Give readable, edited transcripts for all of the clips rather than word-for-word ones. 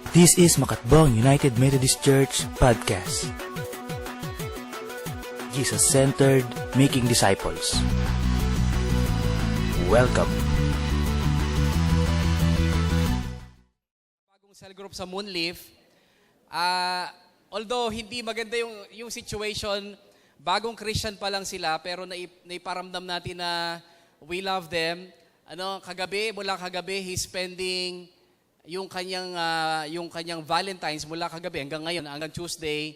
This is Makatbong United Methodist Church Podcast. Jesus-centered, making disciples. Welcome. Bagong cell group sa Moonleaf. Although hindi maganda yung situation, bagong Christian pa lang sila, pero naiparamdam natin na we love them. Mula kagabi, he's spending yung kanyang Valentine's mula kagabi hanggang ngayon, hanggang Tuesday,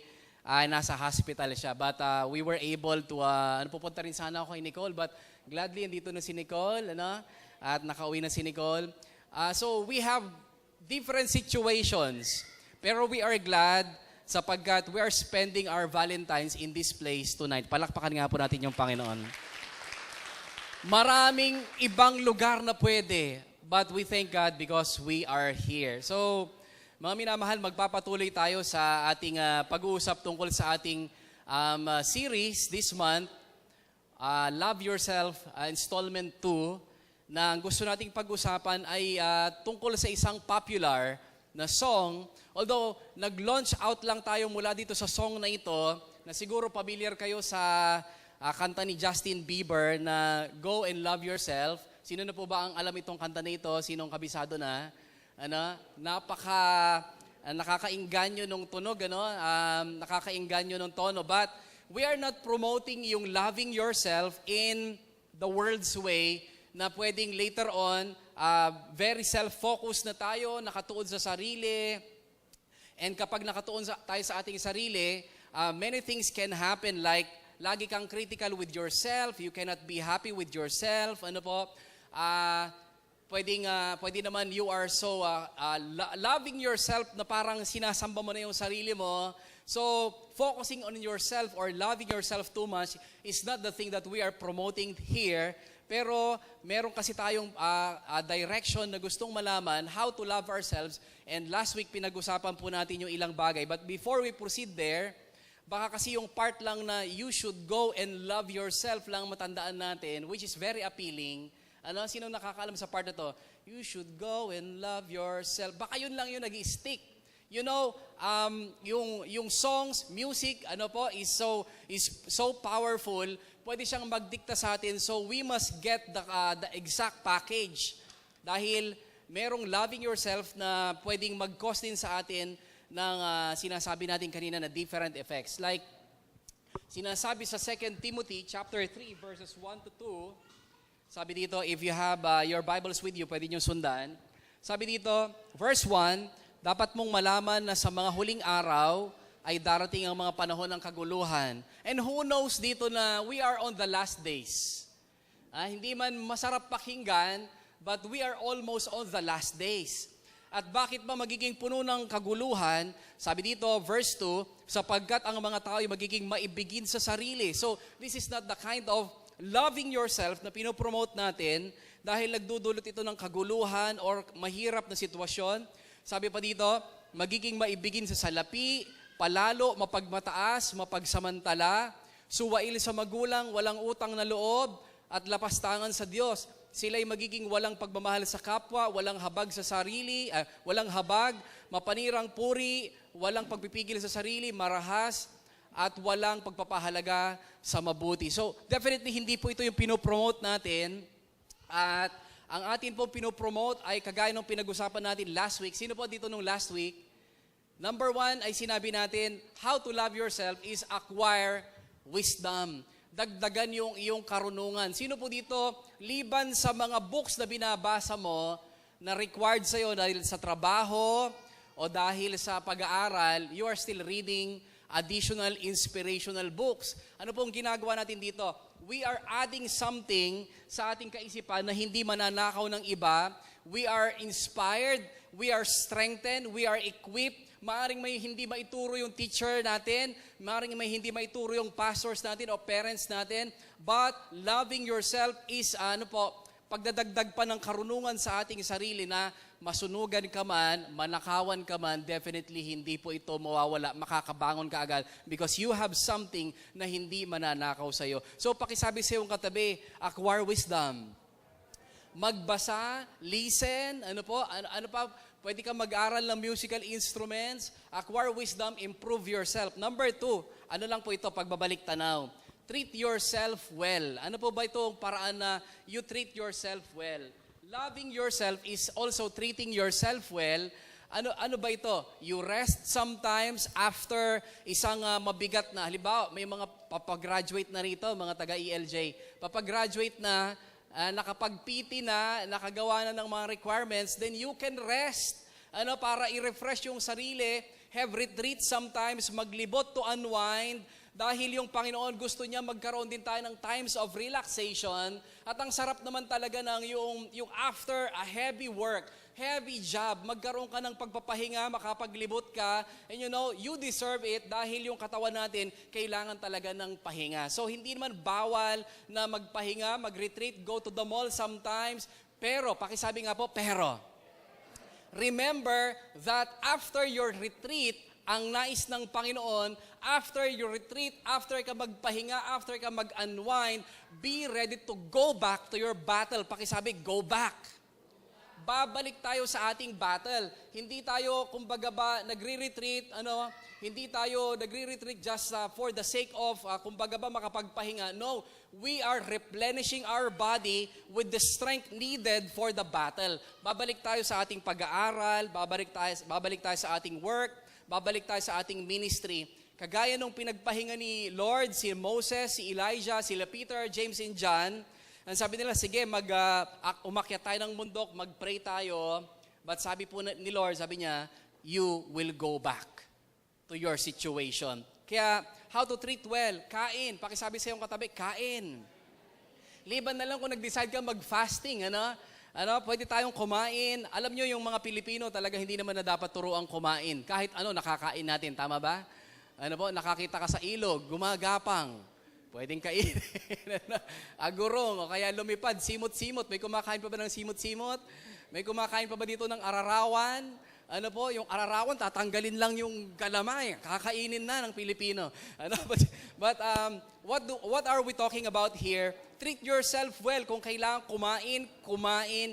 nasa hospital siya. But we were able to, pupunta rin sana ako kay Nicole, but gladly, andito na si Nicole, at nakauwi na si Nicole. So we have different situations, pero we are glad sapagkat we are spending our Valentine's in this place tonight. Palakpakan nga po natin yung Panginoon. Maraming ibang lugar na pwede, but we thank God because we are here. So, mga minamahal, magpapatuloy tayo sa ating pag-uusap tungkol sa ating series this month, Love Yourself, Installment 2, na ang gusto nating pag-usapan ay tungkol sa isang popular na song. Although, nag-launch out lang tayo mula dito sa song na ito, na siguro familiar kayo sa kanta ni Justin Bieber na Go and Love Yourself. Sino na po ba ang alam itong kanta na ito? Sinong kabisado na? Nakakainganyo nung tunog, nakakainganyo nung tono. But we are not promoting yung loving yourself in the world's way na pwedeng later on, very self-focused na tayo, nakatuon sa sarili. And kapag nakatuon tayo sa ating sarili, many things can happen like lagi kang critical with yourself, you cannot be happy with yourself, pwede naman you are so loving yourself na parang sinasamba mo na yung sarili mo. So, focusing on yourself or loving yourself too much is not the thing that we are promoting here. Pero meron kasi tayong direction na gustong malaman how to love ourselves. And last week, pinag-usapan po natin yung ilang bagay. But before we proceed there, baka kasi yung part lang na you should go and love yourself lang matandaan natin, which is very appealing. Sino nakakaalam sa part na to? You should go and love yourself. Baka yun lang yung nag-stick. You know, yung songs, music, is so powerful. Pwede siyang magdikta sa atin. So we must get the exact package. Dahil merong loving yourself na pwedeng mag-cause din sa atin ng sinasabi natin kanina na different effects. Like, sinasabi sa 2 Timothy chapter 3, verses 1 to 2, sabi dito, if you have your Bibles with you, pwede nyo sundan. Sabi dito, verse 1, dapat mong malaman na sa mga huling araw ay darating ang mga panahon ng kaguluhan. And who knows dito na we are on the last days. Hindi man masarap pakinggan, but we are almost on the last days. At bakit ba magiging puno ng kaguluhan? Sabi dito, verse 2, sapagkat ang mga tao ay magiging maibigin sa sarili. So, this is not the kind of loving yourself na pinopromote natin dahil nagdudulot ito ng kaguluhan or mahirap na sitwasyon. Sabi pa dito, magiging maibigin sa salapi, palalo, mapagmataas, mapagsamantala, suwail sa magulang, walang utang na loob, at lapastangan sa Diyos. Sila'y magiging walang pagmamahal sa kapwa, walang habag sa sarili, walang habag, mapanirang puri, walang pagpipigil sa sarili, marahas, at walang pagpapahalaga sa mabuti. So, definitely hindi po ito yung pinopromote natin. At ang atin po pinopromote ay kagaya ng pinag-usapan natin last week. Sino po dito nung last week? Number 1 ay sinabi natin, how to love yourself is acquire wisdom. Dagdagan yung iyong karunungan. Sino po dito, liban sa mga books na binabasa mo, na required sa'yo dahil sa trabaho o dahil sa pag-aaral, you are still reading additional inspirational books. Ano pong ginagawa natin dito? We are adding something sa ating kaisipan na hindi mananakaw ng iba. We are inspired, we are strengthened, we are equipped. Maaring may hindi maituro yung teacher natin, maaring may hindi maituro yung pastors natin o parents natin, but loving yourself is pagdadagdag pa ng karunungan sa ating sarili na masunugan ka man, manakawan ka man, definitely hindi po ito mawawala, makakabangon ka agad because you have something na hindi mananakaw sa'yo. So pakisabi sa iyong katabi, acquire wisdom. Magbasa, listen, Pwede ka mag-aral ng musical instruments, acquire wisdom, improve yourself. Number 2, ano lang po ito, pagbabalik tanaw. Treat yourself well. Ano po ba itong paraan na you treat yourself well? Loving yourself is also treating yourself well. Ano ba ito? You rest sometimes after isang mabigat na. Halimbawa, may mga papagraduate na rito, mga taga-ELJ. Papagraduate na, nakapag-PT na, nakagawa na ng mga requirements, then you can rest. Para i-refresh yung sarili, have retreat sometimes, maglibot to unwind, dahil yung Panginoon gusto niya magkaroon din tayo ng times of relaxation. At ang sarap naman talaga ng yung after a heavy work, heavy job, magkaroon ka ng pagpapahinga, makapaglibot ka, and you deserve it dahil yung katawan natin kailangan talaga ng pahinga. So hindi naman bawal na magpahinga, mag-retreat, go to the mall sometimes, pero, pakisabi nga po, pero, remember that after your retreat, ang nais ng Panginoon, after your retreat, after ka magpahinga, after ka mag-unwind, be ready to go back to your battle. Pakisabi, go back. Babalik tayo sa ating battle. Hindi tayo, kumbaga ba, nagre-retreat, hindi tayo nagre-retreat just for the sake of, kumbaga ba, makapagpahinga. No, we are replenishing our body with the strength needed for the battle. Babalik tayo sa ating pag-aaral, babalik tayo sa ating work, babalik tayo sa ating ministry. Kagaya nung pinagpahinga ni Lord, si Moses, si Elijah, sila Peter, James, and John, ang sabi nila, sige, umakyat tayo ng bundok, mag-pray tayo. But sabi po ni Lord, sabi niya, you will go back to your situation. Kaya, how to treat well? Kain. Pakisabi sa iyong katabi, kain. Liban na lang kung nag-decide ka mag-fasting, pwede tayong kumain. Alam nyo, yung mga Pilipino talaga hindi naman na dapat turuang kumain. Kahit nakakain natin, tama ba? Nakakita ka sa ilog, gumagapang. Pwedeng kainin. Agurong, o kaya lumipad, simot-simot. May kumakain pa ba ng simot-simot? May kumakain pa ba dito ng ararawan? Yung ararawan, tatanggalin lang yung galamay. Kakainin na ng Pilipino. But what are we talking about here? Treat yourself well. Kung kailangan kumain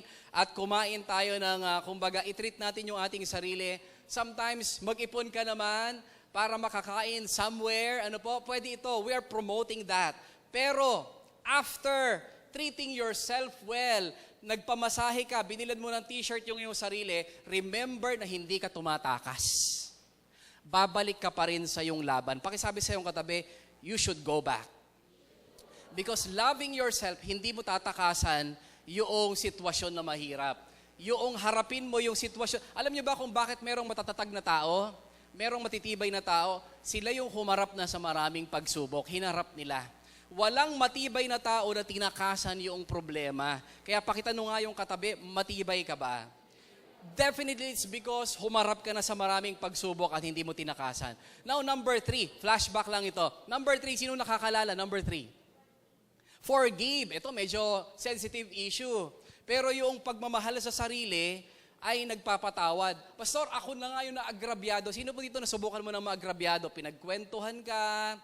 tayo ng, kumbaga, i-treat natin yung ating sarili. Sometimes, mag-ipon ka naman para makakain somewhere. Pwede ito. We are promoting that. Pero, after treating yourself well, nagpamasahe ka, binilad mo ng t-shirt yung iyong sarili, remember na hindi ka tumatakas. Babalik ka pa rin sa iyong laban. Pakisabi sa iyong katabi, you should go back. Because loving yourself, hindi mo tatakasan yung sitwasyon na mahirap. Yung harapin mo yung sitwasyon. Alam niyo ba kung bakit merong matatatag na tao? Merong matitibay na tao? Sila yung humarap na sa maraming pagsubok. Hinarap nila. Walang matibay na tao na tinakasan yung problema. Kaya pakitanong nga yung katabi, matibay ka ba? Definitely it's because humarap ka na sa maraming pagsubok at hindi mo tinakasan. Now, number 3. Flashback lang ito. Number 3, sino nakakalala? Number 3. Forgive. Ito medyo sensitive issue. Pero yung pagmamahal sa sarili ay nagpapatawad. Pastor, ako na nga yung naagrabyado. Sino po dito nasubukan mo ng maagrabyado? Pinagkwentuhan ka,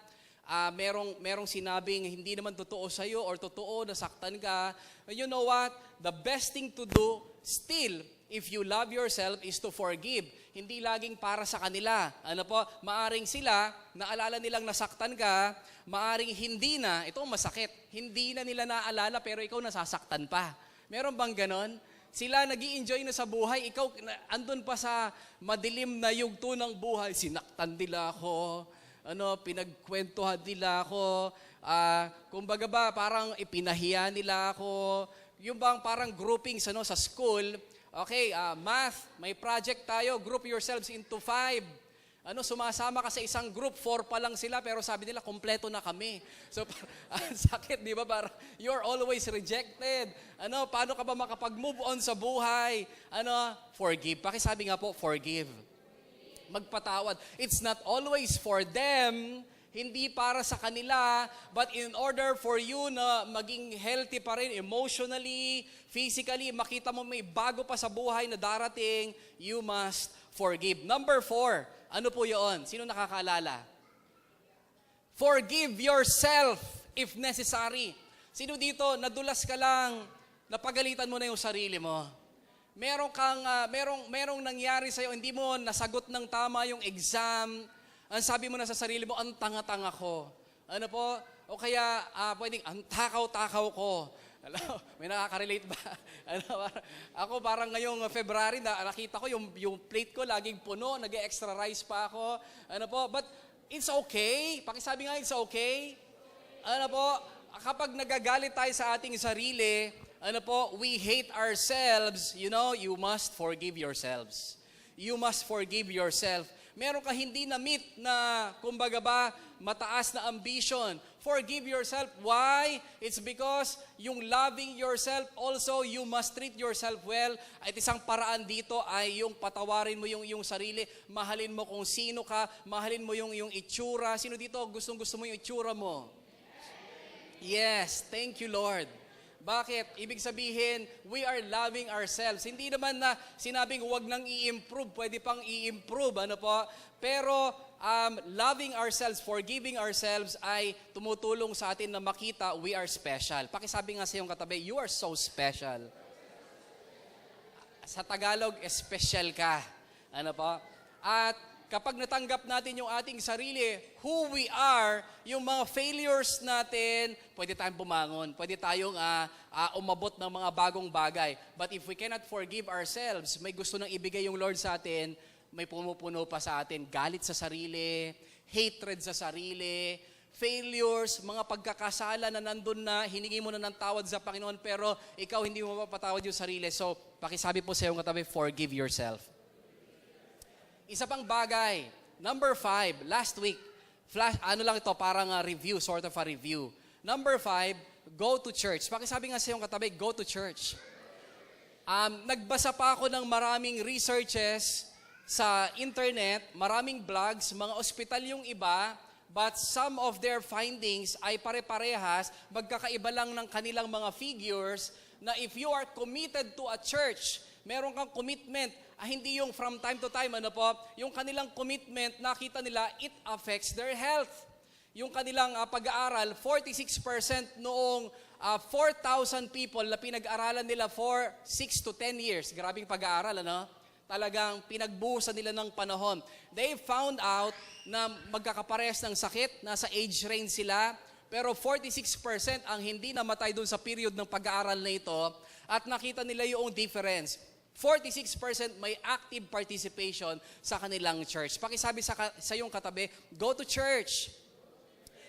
merong sinabing hindi naman totoo sa'yo or totoo, nasaktan ka. And you know what? The best thing to do still, if you love yourself, is to forgive. Hindi laging para sa kanila. Maaring sila, naalala nilang nasaktan ka, maaring hindi na, ito masakit, hindi na nila naalala pero ikaw nasasaktan pa. Meron bang ganon? Sila nag-i-enjoy na sa buhay, ikaw andun pa sa madilim na yugto ng buhay, sinaktan nila ako, pinagkwentuhan nila ako, kumbaga ba, parang ipinahiya nila ako, yung bang parang groupings sa school, okay, math, may project tayo, group yourselves into 5. Sumasama ka sa isang group, 4 pa lang sila, pero sabi nila, kompleto na kami. So, sakit, di ba? Parang, you're always rejected. Paano ka ba makapag-move on sa buhay? Forgive. Pakisabi nga po, forgive. Magpatawad. It's not always for them, hindi para sa kanila, but in order for you na maging healthy pa rin emotionally, physically, makita mo may bago pa sa buhay na darating, you must forgive. Number 4, ano po yun? Sino nakakaalala? Forgive yourself if necessary. Sino dito, nadulas ka lang, napagalitan mo na yung sarili mo? merong nangyari sa'yo, hindi mo nasagot ng tama yung exam, ang sabi mo na sa sarili mo, ang tanga-tanga ko. Ano po? O kaya, pwedeng, ang takaw-takaw ko. Alam, may nakaka-relate ba? Ako parang ngayong February, nakita ko yung plate ko laging puno, nag-extra rice pa ako. Ano po? But it's okay. Pakisabi nga, it's okay. Ano po? Kapag nagagalit tayo sa ating sarili, ano po, we hate ourselves, you must forgive yourselves. You must forgive yourself. Meron ka hindi na-meet na, kumbaga ba, mataas na ambition. Forgive yourself. Why? It's because yung loving yourself, also, you must treat yourself well. At isang paraan dito ay yung patawarin mo yung sarili. Mahalin mo kung sino ka. Mahalin mo yung itsura. Sino dito gustong-gusto mo yung itsura mo? Yes. Thank you, Lord. Bakit? Ibig sabihin, we are loving ourselves. Hindi naman na sinabing huwag nang i-improve, pwede pang i-improve, ano po? Pero loving ourselves, forgiving ourselves ay tumutulong sa atin na makita we are special. Pakisabi nga sa iyong katabi, you are so special. Sa Tagalog, special ka. Ano po? At kapag natanggap natin yung ating sarili, who we are, yung mga failures natin, pwede tayong bumangon, pwede tayong umabot ng mga bagong bagay. But if we cannot forgive ourselves, may gusto nang ibigay yung Lord sa atin, may pumupuno pa sa atin, galit sa sarili, hatred sa sarili, failures, mga pagkakasala na nandun na, hiningi mo na ng tawad sa Panginoon, pero ikaw hindi mo mapatawad yung sarili. So, pakisabi po sa iyong katabi, forgive yourself. Isa pang bagay, number 5, last week, lang ito, parang review, sort of a review. Number 5, go to church. Pakisabi nga sa iyong katabi, go to church. Nagbasa pa ako ng maraming researches sa internet, maraming blogs, mga ospital yung iba, but some of their findings ay pare-parehas, magkakaiba lang ng kanilang mga figures, na if you are committed to a church, meron kang commitment, hindi yung from time to time, ano po, yung kanilang commitment, nakita nila, it affects their health. Yung kanilang pag-aaral, 46% noong 4,000 people na pinag-aralan nila for 6 to 10 years. Grabing pag-aaral, ano? Talagang pinagbuhusan nila ng panahon. They found out na magkakapares ng sakit, nasa age range sila, pero 46% ang hindi namatay doon sa period ng pag-aaral na ito, at nakita nila yung difference. 46% may active participation sa kanilang church. Pakisabi sa iyong katabi, go to church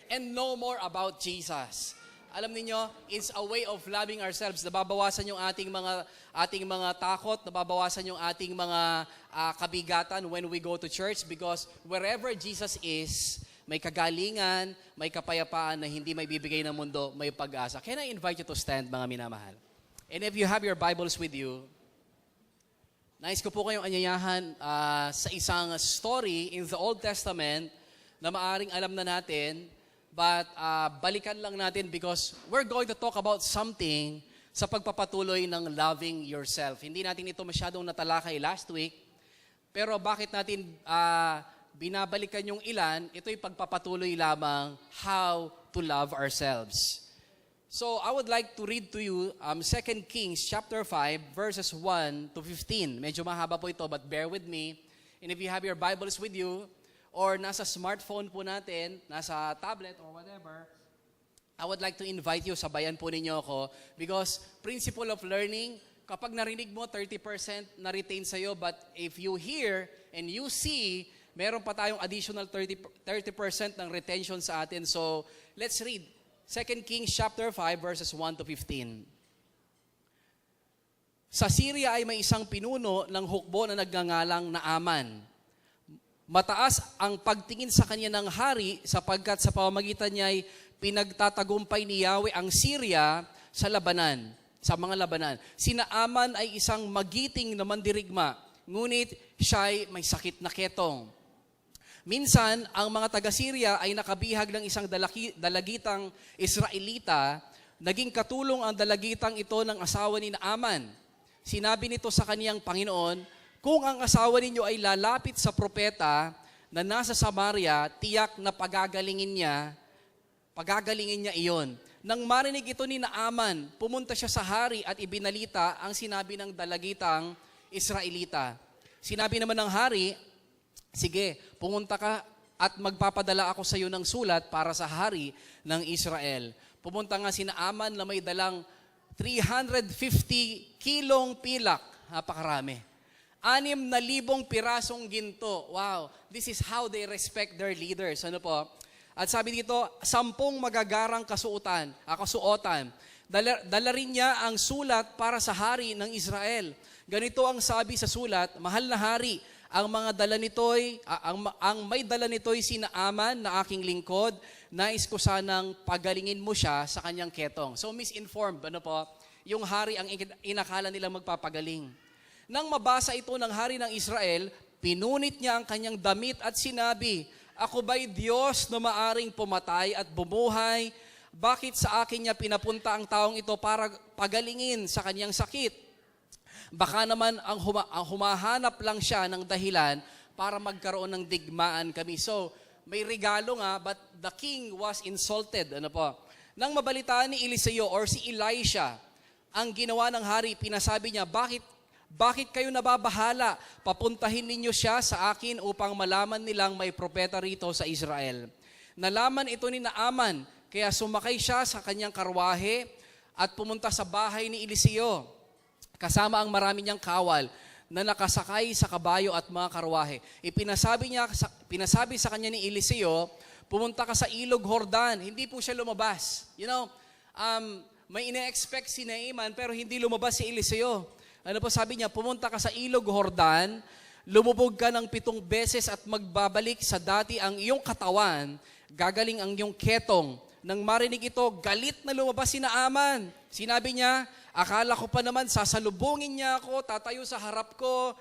and know more about Jesus. Alam niyo, it's a way of loving ourselves. Nababawasan yung ating mga takot, nababawasan yung ating mga kabigatan when we go to church, because wherever Jesus is, may kagalingan, may kapayapaan na hindi may bibigay ng mundo, may pag-asa. Can I invite you to stand, mga minamahal? And if you have your Bibles with you, nais ko po kayong anyayahan sa isang story in the Old Testament na maaring alam na natin, but balikan lang natin because we're going to talk about something sa pagpapatuloy ng loving yourself. Hindi natin ito masyadong natalakay last week, pero bakit natin binabalikan yung ilan, ito'y pagpapatuloy lamang how to love ourselves. So, I would like to read to you 2 Kings chapter 5, verses 1 to 15. Medyo mahaba po ito, but bear with me. And if you have your Bibles with you, or nasa smartphone po natin, nasa tablet or whatever, I would like to invite you, sabayan po ninyo ako, because principle of learning, kapag narinig mo, 30% na-retain sa'yo, but if you hear and you see, meron pa tayong additional 30% ng retention sa atin. So, let's read 2 Kings chapter 5 verses 1 to 15. Sa Syria ay may isang pinuno ng hukbo na nagngangalang Naaman. Mataas ang pagtingin sa kanya ng hari sapagkat sa pamamagitan niya ay pinagtatagumpay ni Yahweh ang Syria sa labanan, sa mga labanan. Si Naaman ay isang magiting na mandirigma, ngunit siya ay may sakit na ketong. Minsan, ang mga taga-Syria ay nakabihag ng isang dalagitang Israelita. Naging katulong ang dalagitang ito ng asawa ni Naaman. Sinabi nito sa kaniyang Panginoon, kung ang asawa ninyo ay lalapit sa propeta na nasa Samaria, tiyak na pagagalingin niya iyon. Nang marinig ito ni Naaman, pumunta siya sa hari at ibinalita ang sinabi ng dalagitang Israelita. Sinabi naman ng hari, sige, pumunta ka at magpapadala ako sa iyo ng sulat para sa hari ng Israel. Pumunta nga si Naaman na may dalang 350 kilong pilak. Napakarami. 6,000 pirasong ginto. Wow, this is how they respect their leaders. Ano po? At sabi dito, 10 magagarang kasuotan. Dala rin niya ang sulat para sa hari ng Israel. Ganito ang sabi sa sulat, mahal na hari, ang may dala nito'y si Naaman na aking lingkod, nais ko sanang pagalingin mo siya sa kanyang ketong. So misinformed, ano po? Yung hari ang inakala nilang magpapagaling. Nang mabasa ito ng hari ng Israel, pinunit niya ang kanyang damit at sinabi, ako ba'y Diyos na maaring pumatay at bumuhay? Bakit sa akin niya pinapunta ang taong ito para pagalingin sa kanyang sakit? Baka naman ang humahanap lang siya ng dahilan para magkaroon ng digmaan kami. So, may regalo nga, but the king was insulted. Ano po? Nang mabalitaan ni Eliseo or si Elisha, ang ginawa ng hari, pinasabi niya, bakit kayo nababahala? Papuntahin ninyo siya sa akin upang malaman nilang may propeta rito sa Israel. Nalaman ito ni Naaman, kaya sumakay siya sa kanyang karwahe at pumunta sa bahay ni Eliseo. Kasama ang marami niyang kawal na nakasakay sa kabayo at mga karwahe. Pinasabi sa kanya ni Eliseo, pumunta ka sa ilog Jordan. Hindi po siya lumabas. May ine-expect si Naaman pero hindi lumabas si Eliseo. Ano po sabi niya, pumunta ka sa ilog Jordan, lumubog ka ng 7 beses at magbabalik sa dati ang iyong katawan, gagaling ang iyong ketong. Nang marinig ito, galit na lumabas si Naaman. Sinabi niya, akala ko pa naman sasalubungin niya ako, tatayo sa harap ko,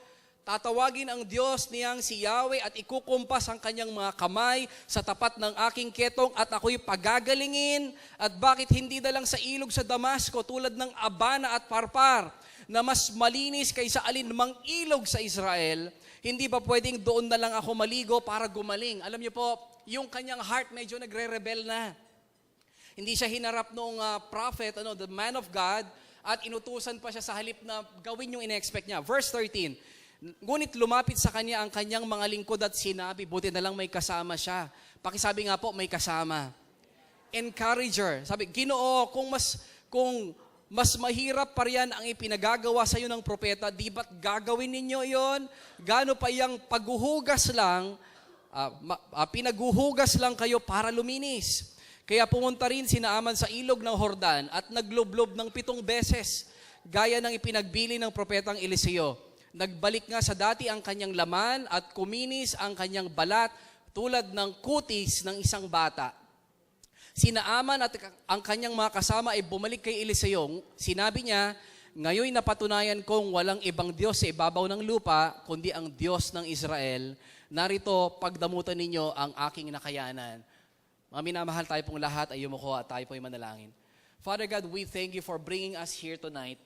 tatawagin ang Diyos niyang si Yahweh at ikukumpas ang kanyang mga kamay sa tapat ng aking ketong at ako'y pagagalingin. At bakit hindi na lang sa ilog sa Damasco tulad ng Abana at Parpar na mas malinis kaysa alinmang ilog sa Israel? Hindi ba pwedeng doon na lang ako maligo para gumaling? Alam niyo po, yung kanyang heart medyo nagre-rebel na. Hindi siya hinarap noong prophet, the man of God, at inutusan pa siya sa halip na gawin yung ine-expect niya. Verse 13, ngunit lumapit sa kanya ang kanyang mga lingkod at sinabi, buti na lang may kasama siya. Pakisabi nga po, may kasama. Encourager. Sabi, Ginoo, kung mas mahirap pa riyan ang ipinagagawa sa iyo ng propeta, di ba't gagawin ninyo yon? Gaano pa yung paghuhugas lang, pinaguhugas lang kayo para luminis. Kaya pumunta rin si Naaman sa ilog ng Jordan at naglublob ng 7 beses, gaya ng ipinagbili ng propetang Eliseo. Nagbalik nga sa dati ang kanyang laman at kuminis ang kanyang balat tulad ng kutis ng isang bata. Si Naaman at ang kanyang mga kasama ay bumalik kay Eliseo. Sinabi niya, ngayon napatunayan kong walang ibang Diyos sa ibabaw ng lupa, kundi ang Diyos ng Israel. Narito, pagdamutan ninyo ang aking nakayanan. Mga minamahal, tayo pong lahat ay yumuko at tayo po'y manalangin. Father God, we thank you for bringing us here tonight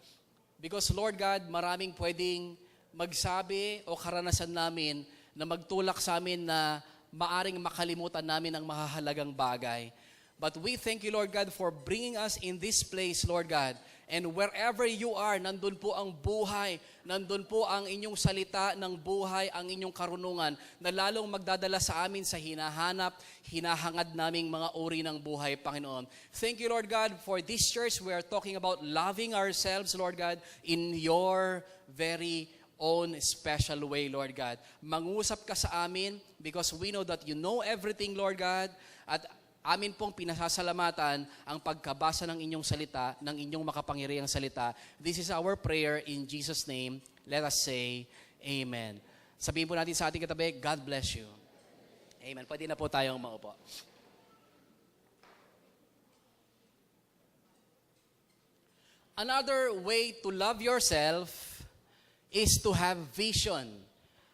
because Lord God, maraming pwedeng magsabi o karanasan namin na magtulak sa amin na maaring makalimutan namin ang mahahalagang bagay. But we thank you, Lord God, for bringing us in this place, Lord God. And wherever you are, nandun po ang buhay, nandun po ang inyong salita ng buhay, ang inyong karunungan, na lalong magdadala sa amin sa hinahanap, hinahangad naming mga uri ng buhay, Panginoon. Thank you, Lord God, for this church. We are talking about loving ourselves, Lord God, in your very own special way, Lord God. Mangusap ka sa amin because we know that you know everything, Lord God, at amin pong pinasasalamatan ang pagkabasa ng inyong salita, ng inyong makapangyarihang salita. This is our prayer in Jesus' name. Let us say, Amen. Sabihin po natin sa ating katabi, God bless you. Amen. Pwede na po tayong maupo. Another way to love yourself is to have vision.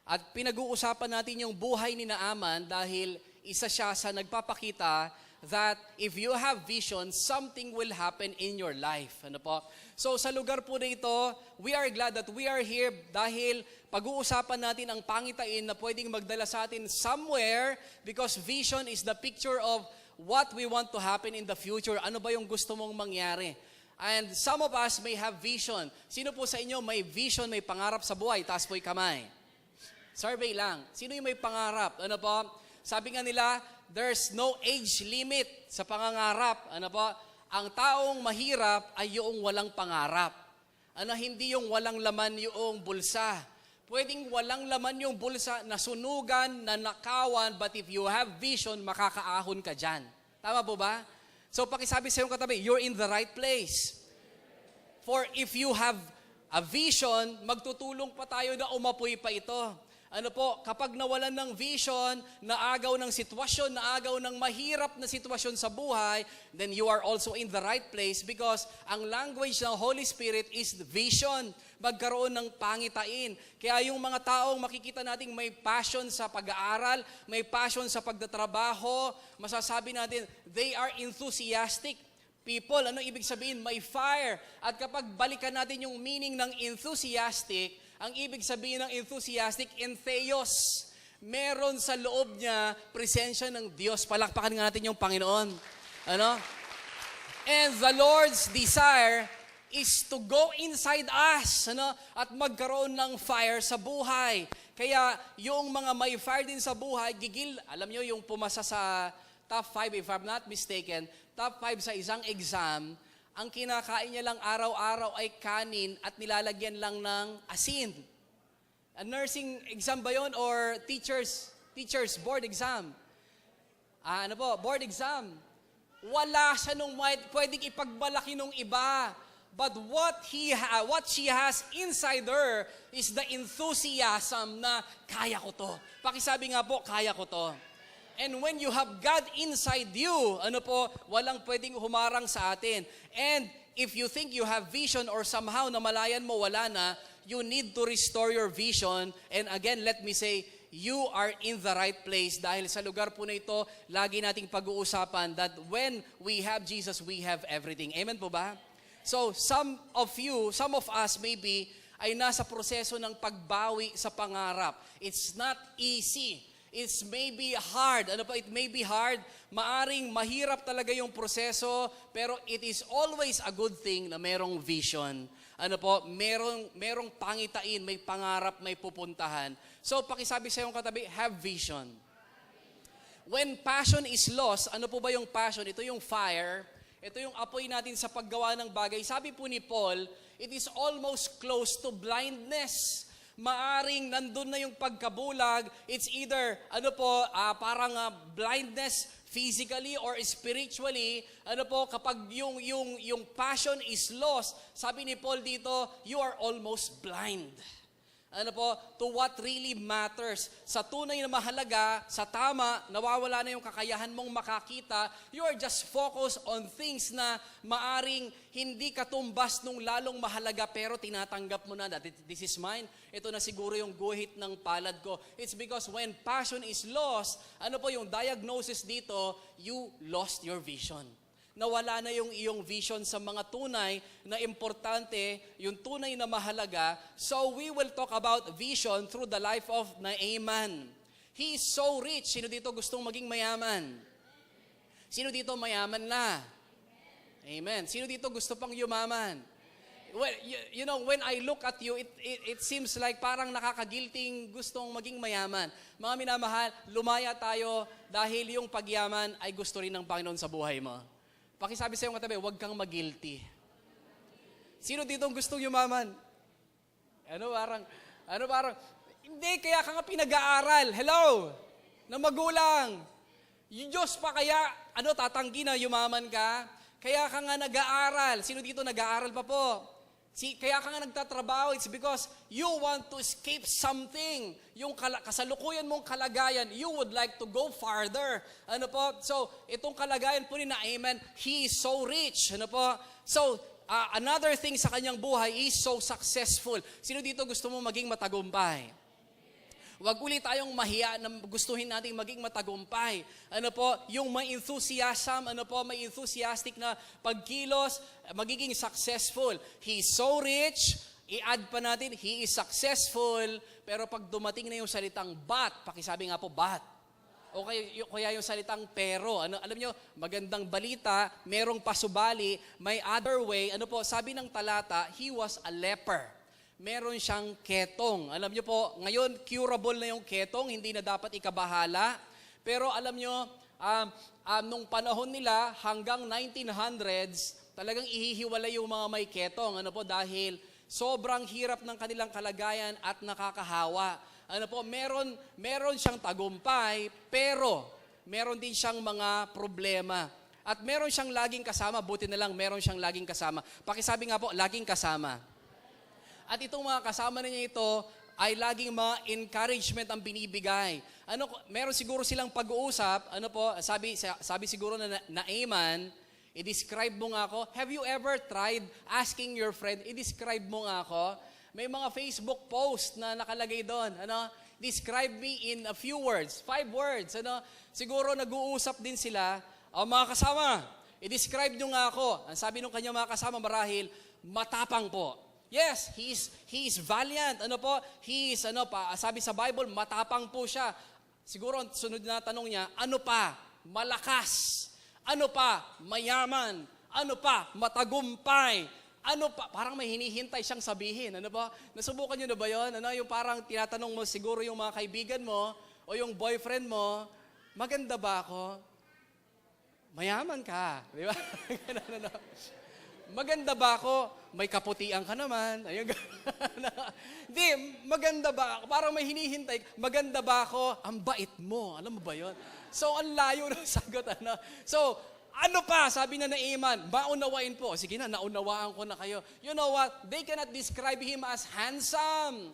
At pinag-uusapan natin yung buhay ni Naaman dahil isa siya sa nagpapakita that if you have vision, something will happen in your life. Ano po? So sa lugar po na ito, we are glad that we are here dahil pag-uusapan natin ang pangitain na pwedeng magdala sa atin somewhere because vision is the picture of what we want to happen in the future. Ano ba yung gusto mong mangyari? And some of us may have vision. Sino po sa inyo may vision, may pangarap sa buhay? Taas po'y kamay. Survey lang. Sino yung may pangarap? Ano po? Sabi nga nila, there's no age limit sa pangangarap. Ano po? Ang taong mahirap ay yung walang pangarap. Ano, hindi yung walang laman yung bulsa. Pwedeng walang laman yung bulsa, nasunugan, nanakawan, but if you have vision, makakaahon ka dyan. Tama po ba? So pakisabi sa iyong katabi, you're in the right place. For if you have a vision, magtutulong pa tayo na umapoy pa ito. Ano po, kapag nawalan ng vision, naagaw ng sitwasyon, naagaw ng mahirap na sitwasyon sa buhay, then you are also in the right place because ang language ng Holy Spirit is vision. Magkaroon ng pangitain. Kaya yung mga taong makikita nating may passion sa pag-aaral, may passion sa pagtatrabaho, masasabi natin, they are enthusiastic people. Ano ibig sabihin? May fire. At kapag balikan natin yung meaning ng enthusiastic, ang ibig sabihin ng enthusiastic, entheos. Meron sa loob niya presensya ng Diyos. Palakpakan nga natin yung Panginoon. Ano? And the Lord's desire is to go inside us, ano? At magkaroon ng fire sa buhay. Kaya yung mga may fire din sa buhay, gigil, alam nyo yung pumasa sa top 5, if I'm not mistaken, top 5 sa isang exam, ang kinakain niya lang araw-araw ay kanin at nilalagyan lang ng asin. A nursing exam ba yun or teachers board exam? Ano po, board exam. Wala siya nung pwedeng ipagbalaki nung iba. But what she has inside her is the enthusiasm na kaya ko to. Pakisabi nga po, kaya ko to. And when you have God inside you, ano po, walang pwedeng humarang sa atin. And if you think you have vision or somehow namalayan mo, wala na, you need to restore your vision. And again, let me say, you are in the right place. Dahil sa lugar po na ito, lagi nating pag-uusapan that when we have Jesus, we have everything. Amen po ba? So, some of us maybe, ay nasa proseso ng pagbawi sa pangarap. It's not easy. It's maybe hard. Ano pa? It may be hard. Maaring mahirap talaga yung proseso, pero it is always a good thing na merong vision. Ano po? Merong pangitain, may pangarap, may pupuntahan. So, pakisabi sa iyong katabi, have vision. When passion is lost, ano po ba yung passion? Ito yung fire. Ito yung apoy natin sa paggawa ng bagay. Sabi po ni Paul, it is almost close to blindness. Maaring nandun na yung pagkabulag. It's either, parang blindness physically or spiritually. Ano po, kapag yung passion is lost, sabi ni Paul dito, you are almost blind. Ano po, to what really matters. Sa tunay na mahalaga, sa tama, nawawala na yung kakayahan mong makakita. You are just focused on things na maaring hindi katumbas nung lalong mahalaga pero tinatanggap mo na that this is mine. Ito na siguro yung guhit ng palad ko. It's because when passion is lost, ano po yung diagnosis dito, you lost your vision. Nawala na yung iyong vision sa mga tunay na importante, yung tunay na mahalaga. So we will talk about vision through the life of Naaman. He is so rich. Sino dito gustong maging mayaman? Sino dito mayaman na? Amen. Sino dito gusto pang yumaman? Well, you know, when I look at you, it seems like parang nakakagilting gustong maging mayaman. Mga minamahal, lumaya tayo dahil yung pagyaman ay gusto rin ng Panginoon sa buhay mo. Pakisabi sa iyong katabi, huwag kang mag-guilty. Sino dito gustong yumaman? Parang, hindi, kaya ka nga pinag-aaral. Hello? Na magulang. Yung Diyos pa kaya, tatanggi na yumaman ka? Kaya ka nga nag-aaral. Sino dito nag-aaral pa po? Kaya ka nga nagtatrabaho, it's because you want to escape something. Yung kasalukuyan mong kalagayan, you would like to go farther. Ano po? So, itong kalagayan po ni Naaman, he is so rich. Ano po? So, another thing sa kanyang buhay, he is so successful. Sino dito gusto mo maging matagumpay? Huwag ulit tayong mahiya na gustuhin nating maging matagumpay. Ano po, yung may enthusiasm, may enthusiastic na pagkilos, magiging successful. He is so rich, i-add pa natin, he is successful, pero pag dumating na yung salitang but, pakisabi nga po, but. O kaya yung salitang pero. Alam nyo, magandang balita, merong pasubali, may other way. Sabi ng talata, he was a leper. Meron siyang ketong. Alam nyo po, ngayon curable na yung ketong, hindi na dapat ikabahala. Pero alam nyo, nung panahon nila hanggang 1900s, talagang ihihiwalay yung mga may ketong. Dahil sobrang hirap ng kanilang kalagayan at nakakahawa. Meron siyang tagumpay, pero meron din siyang mga problema. At meron siyang laging kasama, buti na lang meron siyang laging kasama. Pakisabi nga po, laging kasama. At itong mga kasama niya ito ay laging mga encouragement ang binibigay. Meron siguro silang pag-uusap, sabi siguro na Naaman, i-describe mo nga ako. Have you ever tried asking your friend, i-describe mo nga ako? May mga Facebook post na nakalagay doon. Describe me in a few words, 5 words. Siguro nag-uusap din sila. Mga kasama, i-describe nyo nga ako. Ang sabi nung kanya mga kasama marahil, matapang po. Yes, he is valiant. Sabi sa Bible, matapang po siya. Siguro sunod na tanong niya, ano pa? Malakas. Ano pa? Mayaman. Ano pa? Matagumpay. Parang may hinihintay siyang sabihin. Nasubukan niyo na ba yun? Yung parang tinatanong mo siguro yung mga kaibigan mo o yung boyfriend mo, maganda ba ako? Mayaman ka. Di ba? Maganda ba ako? May kaputian ka naman. Ayun. Di, maganda ba ako? Parang may hinihintay. Maganda ba ako? Ang bait mo. Alam mo ba yun? So, ang layo ng sagot. So, ano pa? Sabi na Naaman, maunawain po. Sige na, naunawaan ko na kayo. You know what? They cannot describe him as handsome.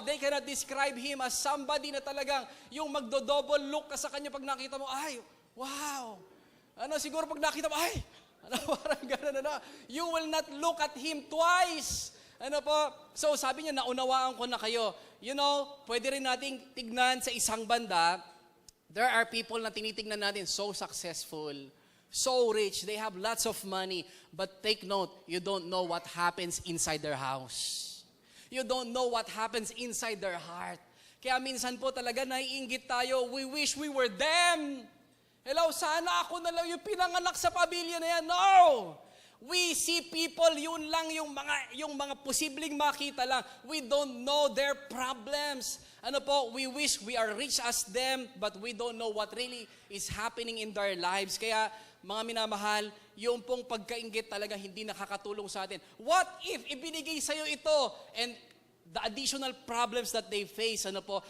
They cannot describe him as somebody na talagang yung magdo-double look ka sa kanya pag nakita mo, ay, wow. Siguro pag nakita mo, ay, parang gano'n, You will not look at him twice. So sabi niya, naunawaan ko na kayo. Pwede rin nating tignan sa isang banda, there are people na tinitignan natin so successful, so rich, they have lots of money, but take note, you don't know what happens inside their house. You don't know what happens inside their heart. Kaya minsan po talaga naiinggit tayo, we wish we were them. Hello, sana ako na lang yung pinanganak sa pamilya na yan. No! We see people, yun lang yung mga posibleng makita lang. We don't know their problems. We wish we are rich as them, but we don't know what really is happening in their lives. Kaya, mga minamahal, yung pong pagkainggit talaga hindi nakakatulong sa atin. What if ibinigay sa'yo ito and the additional problems that they face,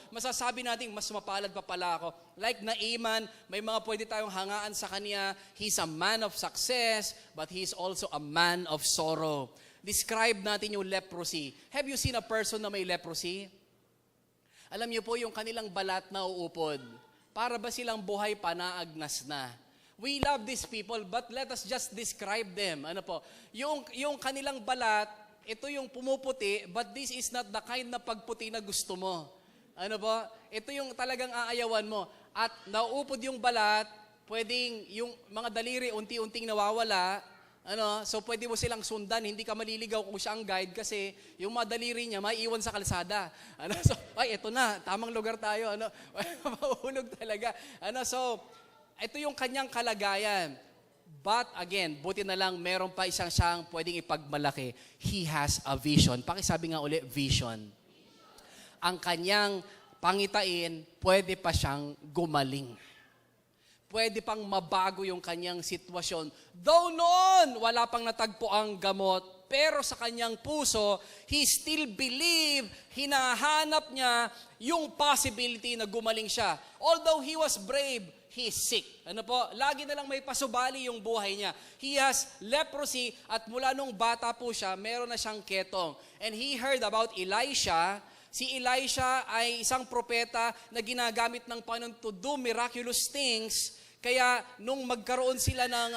masasabi natin, mas mapalad pa pala ako. Like Naaman, may mga pwede tayong hangaan sa kanya. He's a man of success, but he's also a man of sorrow. Describe natin yung leprosy. Have you seen a person na may leprosy? Alam niyo po, yung kanilang balat na uupod. Para ba silang buhay pa na agnas na? We love these people, but let us just describe them. Yung kanilang balat, ito yung pumuputi, but this is not the kind na pagputi na gusto mo. Ito yung talagang aayawan mo. At nauupod yung balat, pwedeng yung mga daliri unti-unting nawawala. So pwede mo silang sundan, hindi ka maliligaw kung siya ang guide kasi yung mga daliri niya maiiwan sa kalsada. So, ay, ito na, tamang lugar tayo. Mahulog talaga. So, ito yung kanyang kalagayan. But again, buti na lang meron pa isang siyang pwedeng ipagmalaki. He has a vision. Pakisabi nga uli, vision. Ang kanyang pangitain, pwede pa siyang gumaling. Pwede pang mabago yung kanyang sitwasyon. Though noon, wala pang natagpo ang gamot, pero sa kanyang puso, he still believe, hinahanap niya yung possibility na gumaling siya. Although he was brave, he is sick. Lagi na lang may pasubali yung buhay niya. He has leprosy at mula nung bata po siya, meron na siyang ketong. And he heard about Elisha. Si Elisha ay isang propeta na ginagamit ng Panginoon to do miraculous things. Kaya nung magkaroon sila ng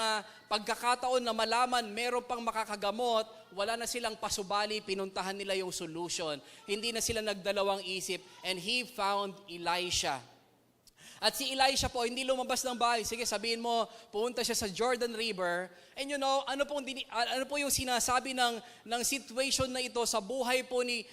pagkakataon na malaman meron pang makakagamot, wala na silang pasubali, pinuntahan nila yung solution. Hindi na sila nagdalawang isip. And he found Elisha. At si Elisha po, hindi lumabas ng bahay. Sige, sabihin mo, pumunta siya sa Jordan River. And ano po yung sinasabi ng situation na ito sa buhay po ni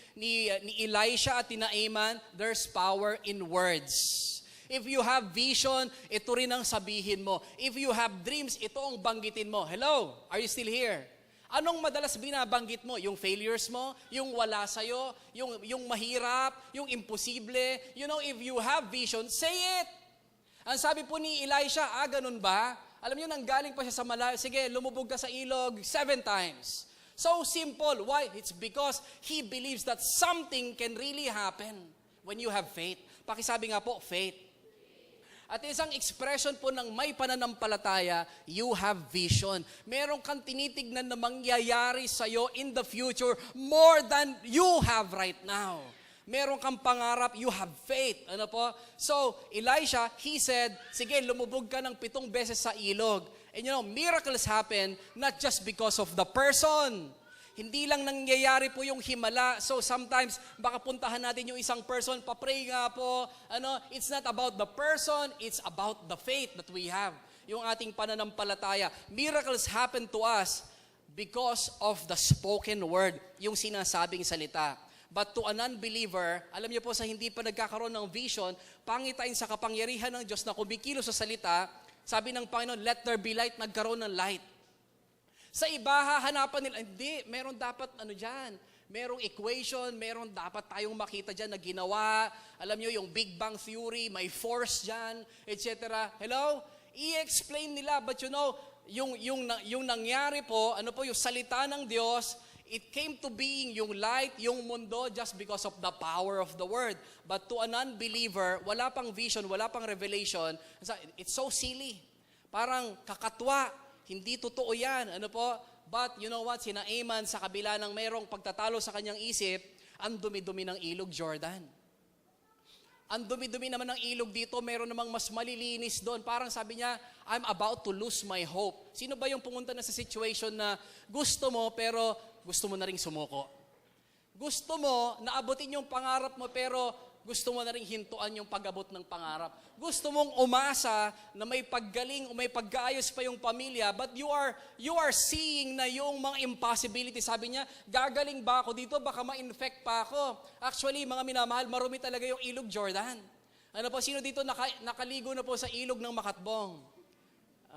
Elisha at ni Naaman? There's power in words. If you have vision, ito rin ang sabihin mo. If you have dreams, ito ang banggitin mo. Hello? Are you still here? Anong madalas binabanggit mo? Yung failures mo? Yung wala sa'yo? Yung mahirap? Yung imposible? You know, if you have vision, say it! Ang sabi po ni Elisha, ganun ba? Alam niyo, nanggaling pa siya sa malayo, sige, lumubog ka sa ilog 7 times. So simple. Why? It's because he believes that something can really happen when you have faith. Pakisabi nga po, faith. At isang expression po ng may pananampalataya, you have vision. Meron kang tinitignan na mangyayari sa'yo in the future more than you have right now. Meron kang pangarap, you have faith. Ano po? So, Elisha, he said, sige, lumubog ka ng 7 beses sa ilog. And you know, miracles happen not just because of the person. Hindi lang nangyayari po yung himala. So sometimes, baka puntahan natin yung isang person, papray nga po. It's not about the person, it's about the faith that we have. Yung ating pananampalataya. Miracles happen to us because of the spoken word, yung sinasabing salita. But to an unbeliever, alam niyo po sa hindi pa nagkakaroon ng vision, pangitain sa kapangyarihan ng Diyos na kumikilo sa salita, sabi ng Panginoon, let there be light, nagkaroon ng light. Sa iba, hahanapan nila, hindi, meron dapat dyan, merong equation, meron dapat tayong makita dyan na ginawa, alam niyo yung Big Bang Theory, may force dyan, etc. Hello? I-explain nila, but you know, yung nangyari po, yung salita ng Diyos, it came to being yung light, yung mundo, just because of the power of the word. But to an unbeliever, wala pang vision, wala pang revelation, it's so silly. Parang kakatwa, hindi totoo yan. But you know what, sina Aman sa kabila ng mayroong pagtatalo sa kanyang isip, ang dumi-dumi ng ilog Jordan. Ang dumi-dumi naman ng ilog dito, meron namang mas malilinis doon. Parang sabi niya, I'm about to lose my hope. Sino ba yung pumunta na sa situation na gusto mo pero gusto mo na ring sumuko? Gusto mo na abutin yung pangarap mo pero gusto mo na ring hintuan yung pag-abot ng pangarap. Gusto mong umasa na may paggaling o may pag-aayos pa yung pamilya, but you are seeing na yung mga impossibility. Sabi niya, gagaling ba ako dito? Baka ma-infect pa ako. Actually, mga minamahal, marumi talaga yung ilog Jordan. Sino dito nakaligo na po sa ilog ng Makatbong?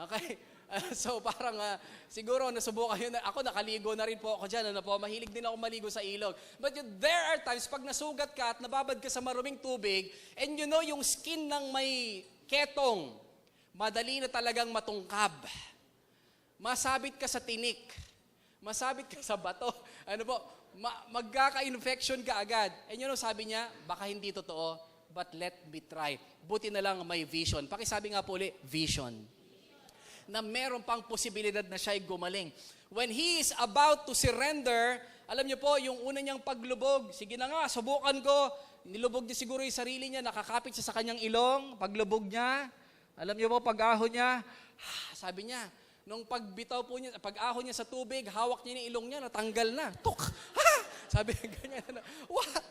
Okay? So parang siguro nasubukan yun. Ako nakaligo na rin po ako dyan. Mahilig din ako maligo sa ilog. But there are times pag nasugat ka at nababad ka sa maruming tubig, and you know yung skin ng may ketong, madali na talagang matungkab. Masabit ka sa tinik. Masabit ka sa bato. Magkaka-infection ka agad. And you know, sabi niya, baka hindi totoo, but let me try. Buti na lang may vision. Pakisabi nga po ulit, vision. Na meron pang posibilidad na siya'y gumaling. When he is about to surrender, alam niyo po, yung una niyang paglubog, sige na nga, subukan ko. Nilubog niya siguro yung sarili niya, nakakapit siya sa kanyang ilong, paglubog niya. Alam niyo po, pag-ahon niya, sabi niya, nung pagbitaw po niya, pag-ahon niya sa tubig, hawak niya yung ilong niya, natanggal na. Tuk! Sabi niya, ganyan na,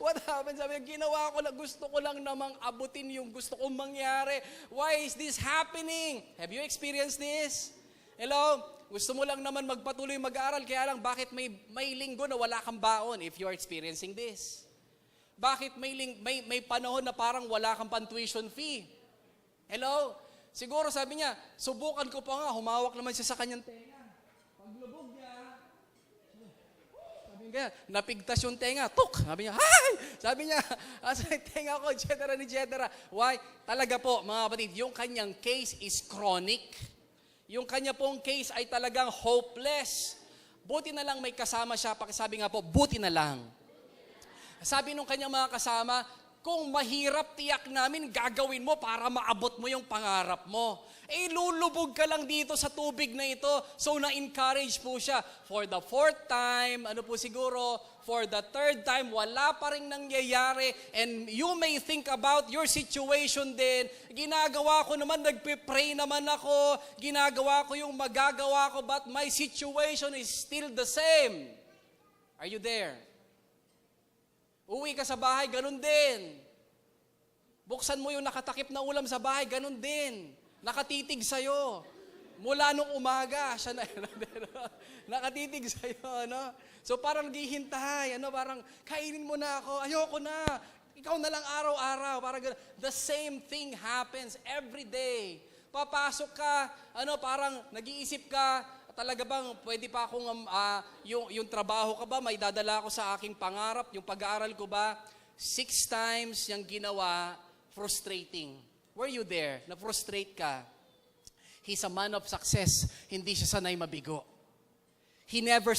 what happened? Sabi niya, ginawa ko lang, gusto ko lang namang abutin yung gusto kong mangyari. Why is this happening? Have you experienced this? Hello? Gusto mo lang naman magpatuloy mag-aaral, kaya lang bakit may linggo na wala kang baon if you're experiencing this? Bakit may panahon na parang wala kang pan-tuition fee? Hello? Siguro sabi niya, subukan ko pa nga, humawak naman siya sa kanyang tenga. Paglubog niya, napigtas yung tenga, tuk! Sabi niya, hi! Sabi niya, asa yung tenga ko, etc. Why? Talaga po, mga kapatid, yung kanyang case is chronic. Yung kanya pong case ay talagang hopeless. Buti na lang may kasama siya, pakisabi nga po, buti na lang. Sabi nung kanyang mga kasama, kung mahirap tiyak namin, gagawin mo para maabot mo yung pangarap mo. Lulubog ka lang dito sa tubig na ito. So, na-encourage po siya. For the 4th time, siguro, for the 3rd time, wala pa rin nangyayari. And you may think about your situation din. Ginagawa ko naman, nagpe-pray naman ako. Ginagawa ko yung magagawa ko, but my situation is still the same. Are you there? Uwi ka sa bahay, ganun din. Buksan mo yung nakatakip na ulam sa bahay, ganun din. Nakatitig sa'yo. Mula nung umaga, siya na, nakatitig sa'yo, So parang naghihintay, parang kainin mo na ako, ayoko na. Ikaw na lang araw-araw. Parang ganun. The same thing happens every day. Papasok ka, parang nag-iisip ka, talaga bang pwede pa akong, yung trabaho ka ba, may dadala ko sa aking pangarap, yung pag-aaral ko ba, 6 times yung ginawa, frustrating. Were you there? Na-frustrate ka. He's a man of success. Hindi siya sanay mabigo. He never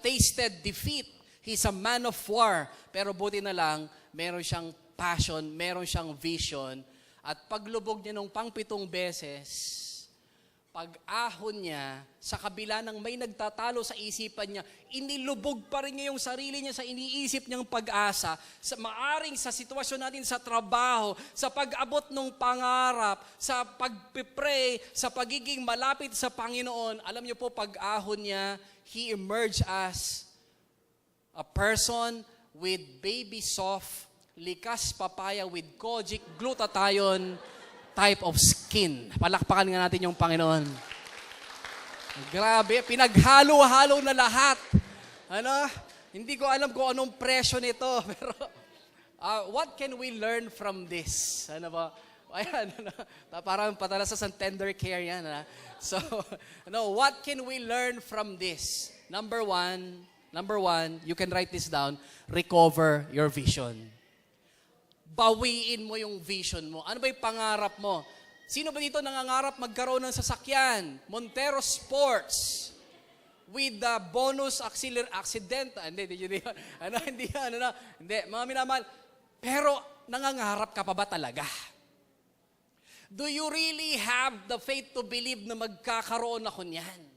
tasted defeat. He's a man of war. Pero buti na lang, meron siyang passion, meron siyang vision. At paglubog niya nung 7 beses, pag-ahon niya, sa kabila ng may nagtatalo sa isipan niya, inilubog pa rin niya yung sarili niya sa iniisip niyang pag-asa. Maaring sa sitwasyon natin sa trabaho, sa pag-abot ng pangarap, sa pag-pray, sa pagiging malapit sa Panginoon, alam niyo po, pag-ahon niya, he emerged as a person with baby soft, likas papaya with kojic, glutathione, type of skin. Palakpakan nga natin yung Panginoon. Grabe, pinaghalo-halo na lahat. Hindi ko alam kung anong presyo nito, pero what can we learn from this? Ayan, parang patala sa tender care yan. So, what can we learn from this? Number one, you can write this down, recover your vision. Bawiin mo yung vision mo. Ano ba yung pangarap mo? Sino ba dito nangangarap magkaroon ng sasakyan? Montero Sports with the bonus accident. Hindi, mga minamahal. Pero nangangarap ka pa ba talaga? Do you really have the faith to believe na magkakaroon ako niyan?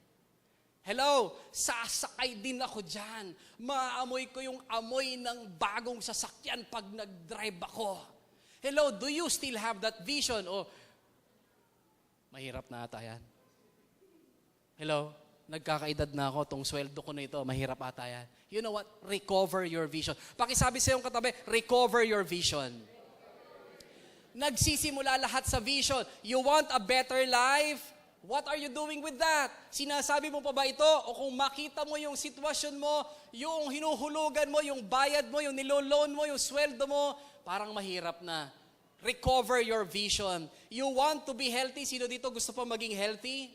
Hello, sasakay din ako dyan. Maamoy ko yung amoy ng bagong sasakyan pag nag-drive ako. Hello, do you still have that vision? Mahirap na ata yan. Hello, nagkakaedad na ako, tong sweldo ko na ito, mahirap ata yan. You know what? Recover your vision. Pakisabi sa iyong katabi, recover your vision. Nagsisimula lahat sa vision. You want a better life? What are you doing with that? Sinasabi mo pa ba ito? O kung makita mo yung sitwasyon mo, yung hinuhulugan mo, yung bayad mo, yung niloloan mo, yung sweldo mo, parang mahirap na. Recover your vision. You want to be healthy? Sino dito gusto pa maging healthy?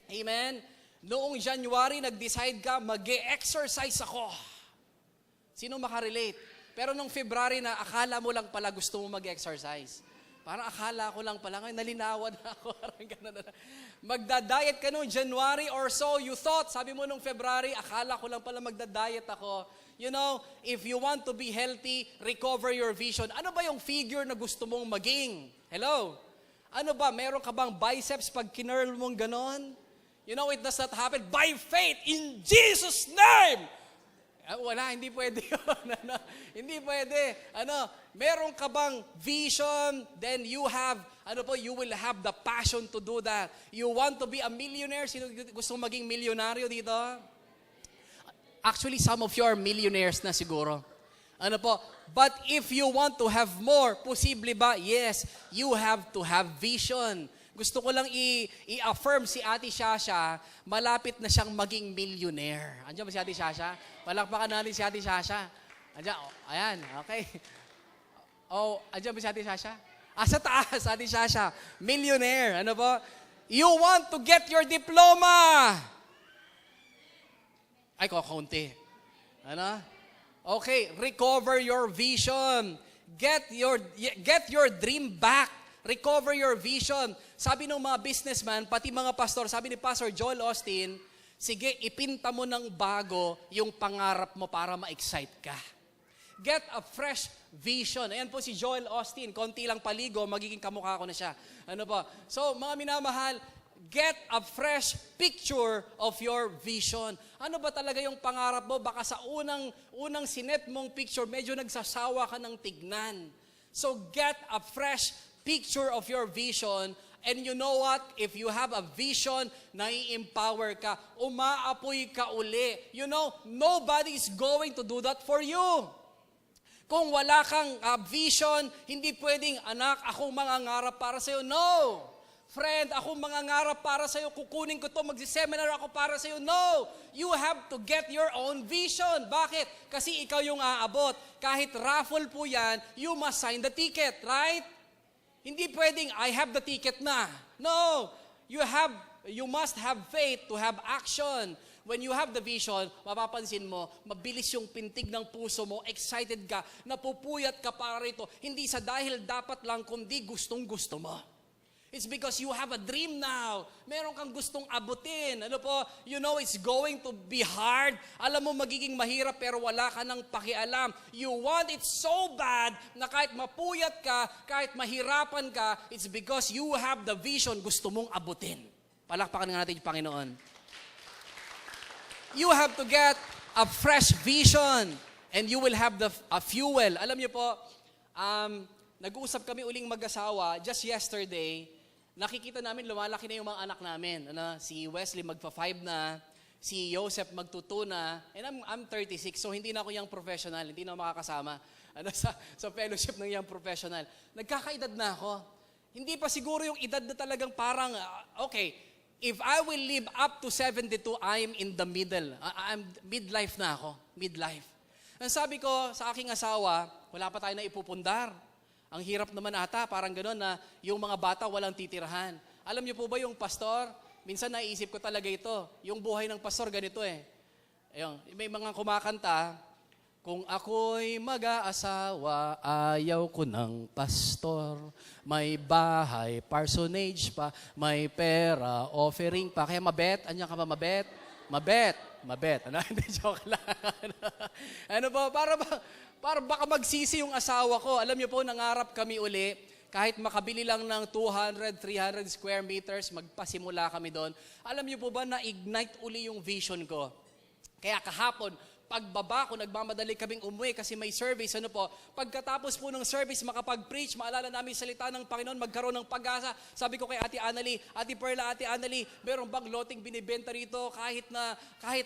Amen? Noong January, nag-decide ka, mag-exercise ako. Sino makarelate? Pero nung February na, akala mo lang pala gusto mo mag-exercise. Parang akala ko lang pala, ngayon nalinawan na ako. Magda-diet ka nung January or so, you thought, sabi mo nung February, akala ko lang pala magda-diet ako. You know, if you want to be healthy, recover your vision. Ano ba yung figure na gusto mong maging? Hello? Ano ba, meron ka bang biceps pag kinurl mong ganon? You know, it does not happen by faith in Jesus' name! Wala, hindi pwede yun. Hindi pwede. Meron ka bang vision, then you have, you will have the passion to do that. You want to be a millionaire? Sino gusto maging milyonaryo dito? Actually, some of you are millionaires na siguro. But if you want to have more, posible ba? Yes, you have to have vision. Gusto ko lang i-affirm si Ate Shasha, malapit na siyang maging millionaire. Andiyan ba si Ate Shasha? Palakpakan natin si Ate Shasha. Andiyan, ayan, okay. Andiyan ba si Ate Shasha? Sa taas, Ate Shasha. Millionaire, You want to get your diploma. Ay, kakaunti. Okay, recover your vision. Get your dream back. Recover your vision. Sabi ng mga businessman, pati mga pastor, sabi ni Pastor Joel Austin, sige, ipinta mo ng bago yung pangarap mo para ma-excite ka. Get a fresh vision. Ayan po si Joel Austin, konti lang paligo, magiging kamukha ko na siya. So, mga minamahal, get a fresh picture of your vision. Ano ba talaga yung pangarap mo? Baka sa unang sinet mong picture, medyo nagsasawa ka ng tignan. So, get a fresh picture of your vision. And you know what? If you have a vision, nai-empower ka, umaapoy ka uli. You know, nobody is going to do that for you. Kung wala kang vision, hindi pwedeng, anak, akong mangangarap para sa'yo. No! Friend, ako mangangarap para sa'yo, kukunin ko to, magsiseminar ako para sa'yo. No! You have to get your own vision. Bakit? Kasi ikaw yung aabot. Kahit raffle po yan, you must sign the ticket, right? Hindi pwedeng, I have the ticket na. No! You must have faith to have action. When you have the vision, mapapansin mo, mabilis yung pintig ng puso mo, excited ka, napupuyat ka para rito. Hindi sa dahil dapat lang, kundi gustong-gusto mo. It's because you have a dream now. Meron kang gustong abutin. Ano po? You know it's going to be hard. Alam mo magiging mahirap pero wala ka ng pakialam. You want it so bad na kahit mapuyat ka, kahit mahirapan ka, it's because you have the vision gusto mong abutin. Palakpakan nga natin yung Panginoon. You have to get a fresh vision and you will have a fuel. Alam niyo po, nag-uusap kami uling mag-asawa just yesterday. Nakikita namin lumalaki na yung mga anak namin. Si Wesley magpa-5 na, si Joseph magtuto na, and I'm 36, so hindi na ako young professional, hindi na ako makakasama sa fellowship ng young professional. Nagkakaedad na ako. Hindi pa siguro yung edad na talagang parang, okay, if I will live up to 72, I'm in the middle. I'm midlife na ako. Midlife. Ang sabi ko sa aking asawa, wala pa tayo na ipupundar. Ang hirap naman ata, parang gano'n na yung mga bata walang titirahan. Alam niyo po ba yung pastor? Minsan naisip ko talaga ito. Yung buhay ng pastor, ganito eh. Ayun, may mga kumakanta, kung ako'y mag-aasawa, ayaw ko ng pastor. May bahay, parsonage pa, may pera, offering pa. Kaya mabet, anyan ka ba mabet? Mabet. Ano? Hindi, joke lang. Ano ba, para baka magsisi yung asawa ko. Alam niyo po, nangarap kami uli, kahit makabili lang ng 200, 300 square meters, magpasimula kami doon. Alam niyo po ba, na-ignite uli yung vision ko. Kaya kahapon, pagbaba ko, nagmamadali kaming umuwi kasi may service. Ano po, pagkatapos po ng service, makapag-preach, maalala namin salita ng Panginoon, magkaroon ng pag-asa. Sabi ko kay Ate Annalie, Ate Perla, Ate Annalie, meron bang loteng binibenta rito kahit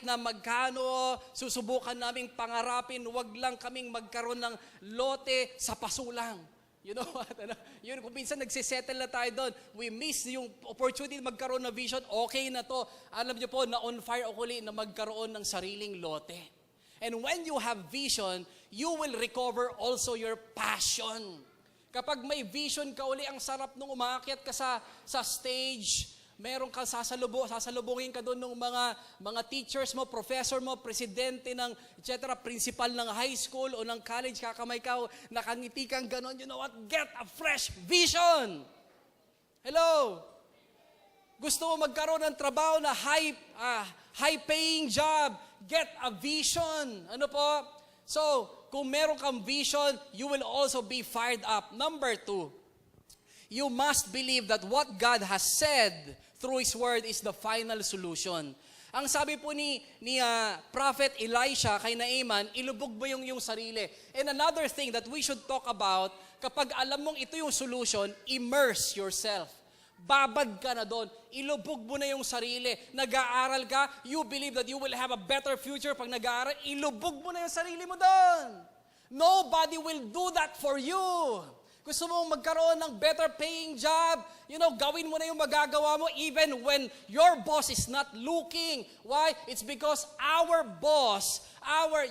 na magkano, susubukan naming pangarapin, wag lang kaming magkaroon ng lote sa pasulang. You know what? Yun, kung minsan nagsisettle na tayo doon, we miss yung opportunity magkaroon ng vision, okay na to. Alam niyo po, na on fire ako ulit na magkaroon ng sariling lote. And when you have vision, you will recover also your passion. Kapag may vision ka uli, ang sarap nung umakyat ka sa stage, meron ka sasalubungin ka doon ng mga teachers mo, professor mo, presidente ng, etc., principal ng high school o ng college, kakamay ka, nakangiti kang ganon, you know what? Get a fresh vision! Hello? Gusto mo magkaroon ng trabaho na high-paying job, get a vision. Ano po? So, kung meron kang vision, you will also be fired up. Number 2, you must believe that what God has said through His Word is the final solution. Ang sabi po ni Prophet Elisha kay Naaman, ilubog mo yung sarili. And another thing that we should talk about, kapag alam mong ito yung solution, immerse yourself. Babad ka na doon. Ilubog mo na yung sarili. Nag-aaral ka, you believe that you will have a better future pag nag-aaral, ilubog mo na yung sarili mo doon. Nobody will do that for you. Gusto mo magkaroon ng better paying job, gawin mo na yung magagawa mo even when your boss is not looking. Why? It's because our boss,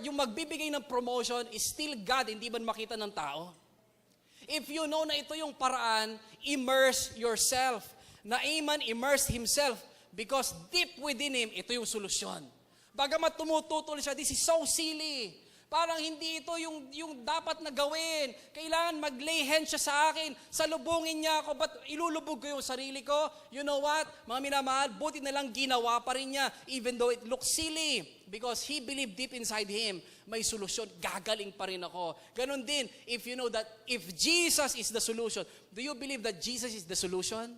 yung magbibigay ng promotion is still God, hindi man makita ng tao. If you know na ito yung paraan, immerse yourself. Naaman immersed himself because deep within him, ito yung solusyon. Bagamat tumututol siya, this is so silly. Parang hindi ito yung dapat na gawin. Kailangan mag-lay hands siya sa akin. Salubungin niya ako, but ilulubog ko yung sarili ko. You know what? Mga minamahal, buti na lang ginawa pa rin niya even though it looks silly. Because he believed deep inside him, may solusyon, gagaling pa rin ako. Ganon din, if you know that if Jesus is the solution, do you believe that Jesus is the solution?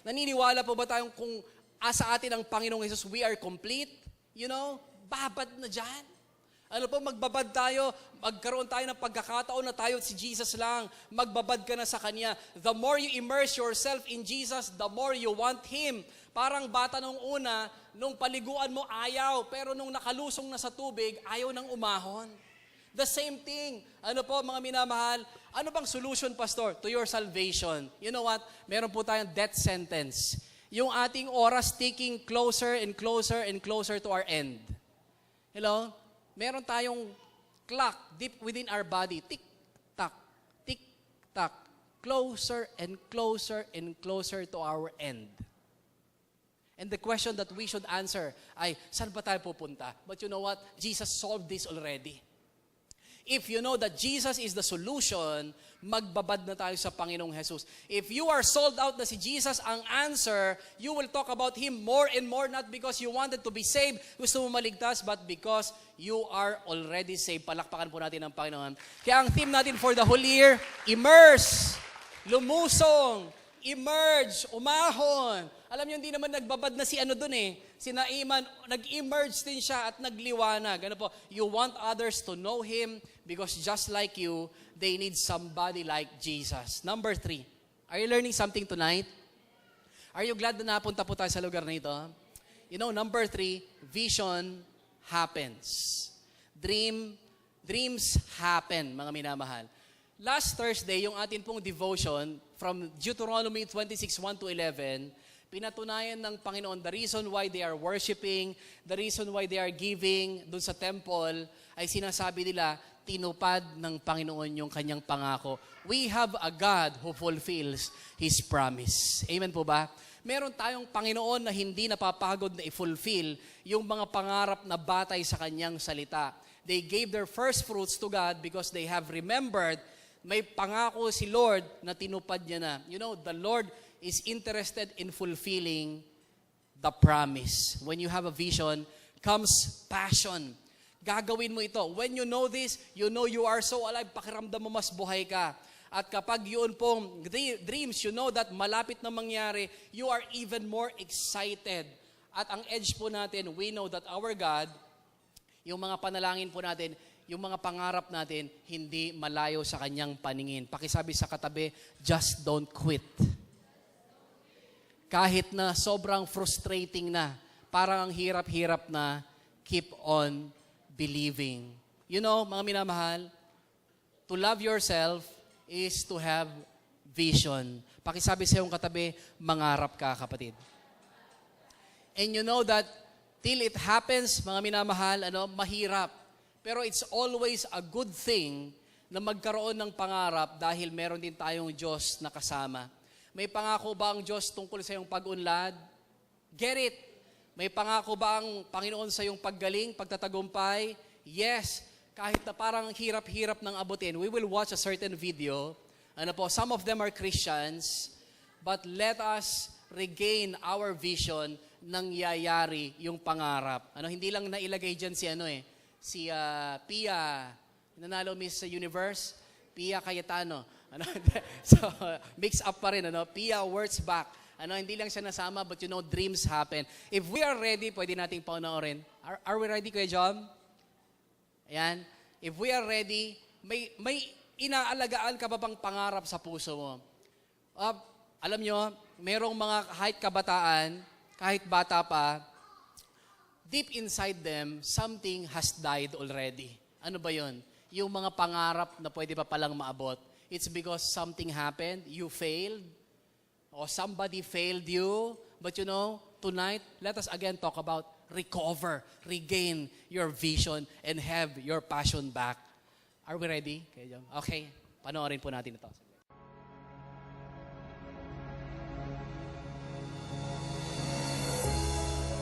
Naniniwala po ba tayong kung sa atin ang Panginoong Jesus, we are complete? Babad na dyan. Ano po, magbabad tayo, magkaroon tayo ng pagkakataon na tayo si Jesus lang, magbabad ka na sa Kanya. The more you immerse yourself in Jesus, the more you want Him. Parang bata nung una, nung paliguan mo ayaw, pero nung nakalusong na sa tubig, ayaw nang umahon. The same thing. Ano po mga minamahal? Ano bang solution, Pastor, to your salvation? You know what? Meron po tayong death sentence. Yung ating oras ticking closer and closer and closer to our end. Hello? Meron tayong clock deep within our body. Tick-tack, tick-tack. Closer and closer and closer to our end. And the question that we should answer ay, saan ba tayo pupunta? But you know what? Jesus solved this already. If you know that Jesus is the solution, magbabad na tayo sa Panginoong Jesus. If you are sold out na si Jesus ang answer, you will talk about Him more and more, not because you wanted to be saved, gusto mo maligtas, but because you are already saved. Palakpakan po natin ang Panginoon. Kaya ang theme natin for the whole year, immerse, lumusong, emerge, umahon. Alam niyo, hindi naman nagbabad na si ano dun eh. Si Naaman, nag-emerge din siya at nagliwanag. Ano po? You want others to know Him because just like you, they need somebody like Jesus. Number 3. Are you learning something tonight? Are you glad na napunta po tayo sa lugar na ito? You know, number 3, vision happens. Dreams happen, mga minamahal. Last Thursday, yung atin pong devotion from Deuteronomy 26:1-11, pinatunayan ng Panginoon the reason why they are worshiping, the reason why they are giving dun sa temple, ay sinasabi nila, tinupad ng Panginoon yung kanyang pangako. We have a God who fulfills His promise. Amen po ba? Meron tayong Panginoon na hindi napapagod na i-fulfill yung mga pangarap na batay sa kanyang salita. They gave their first fruits to God because they have remembered may pangako si Lord na tinupad niya na. You know, the Lord is interested in fulfilling the promise. When you have a vision, comes passion. Gagawin mo ito. When you know this, you know you are so alive, pakiramdam mo mas buhay ka. At kapag yun pong dreams, you know that malapit na mangyari, you are even more excited. At ang edge po natin, we know that our God, yung mga panalangin po natin, yung mga pangarap natin, hindi malayo sa kanyang paningin. Pakisabi sa katabi, just don't quit. Kahit na sobrang frustrating na, parang ang hirap-hirap na, keep on believing. You know, mga minamahal, to love yourself is to have vision. Pakisabi sa iyong katabi, mangarap ka, kapatid. And you know that, till it happens, mga minamahal, mahirap. Pero it's always a good thing na magkaroon ng pangarap dahil meron din tayong Diyos na kasama. May pangako ba ang Diyos tungkol sa iyong pag-unlad? Get it! May pangako ba ang Panginoon sa iyong paggaling, pagtatagumpay? Yes! Kahit na parang hirap-hirap ng abutin. We will watch a certain video. Some of them are Christians. But let us regain our vision nang yayari yung pangarap. Hindi lang nailagay dyan si Pia, nanalo Miss Universe, Pia Cayetano. So, mix up pa rin, Pia Wurtzbach. Hindi lang siya nasama, but dreams happen. If we are ready, pwede nating panoorin. Are we ready, Kuya John? Ayan. If we are ready, may inaalagaan ka ba bang pangarap sa puso mo? Alam nyo, merong mga kahit kabataan, kahit bata pa, deep inside them, something has died already. Ano ba yun? Yung mga pangarap na pwede pa palang maabot. It's because something happened, you failed, or somebody failed you. But tonight, let us again talk about recover, regain your vision, and have your passion back. Are we ready? Okay, panoorin po natin ito.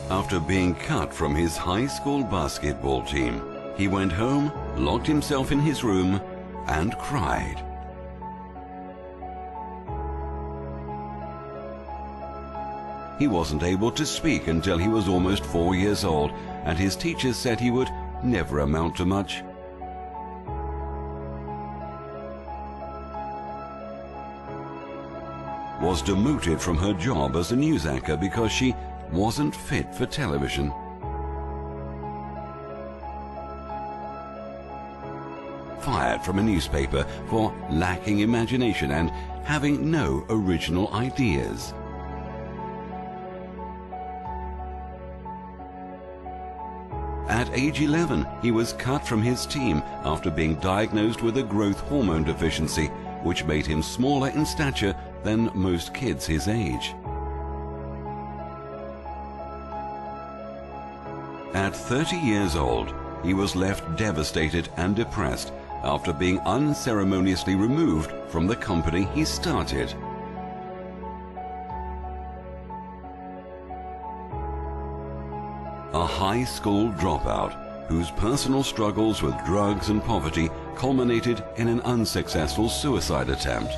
After being cut from his high school basketball team, he went home, locked himself in his room, and cried. He wasn't able to speak until he was almost 4 years old, and his teachers said he would never amount to much. Was demoted from her job as a news anchor because she wasn't fit for television. Fired from a newspaper for lacking imagination and having no original ideas. At age 11, he was cut from his team after being diagnosed with a growth hormone deficiency, which made him smaller in stature than most kids his age. At 30 years old, he was left devastated and depressed after being unceremoniously removed from the company he started. A high school dropout whose personal struggles with drugs and poverty culminated in an unsuccessful suicide attempt.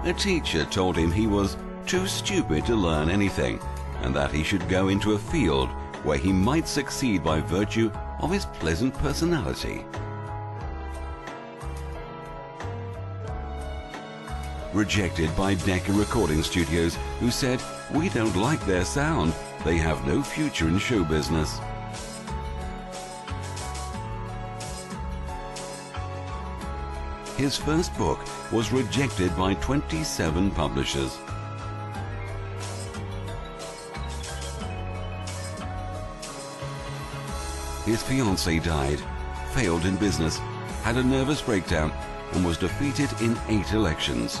A teacher told him he was too stupid to learn anything and that he should go into a field where he might succeed by virtue of his pleasant personality. Rejected by Decca Recording Studios, who said, "We don't like their sound. They have no future in show business." His first book was rejected by 27 publishers. His fiancée died, failed in business, had a nervous breakdown, and was defeated in 8 elections.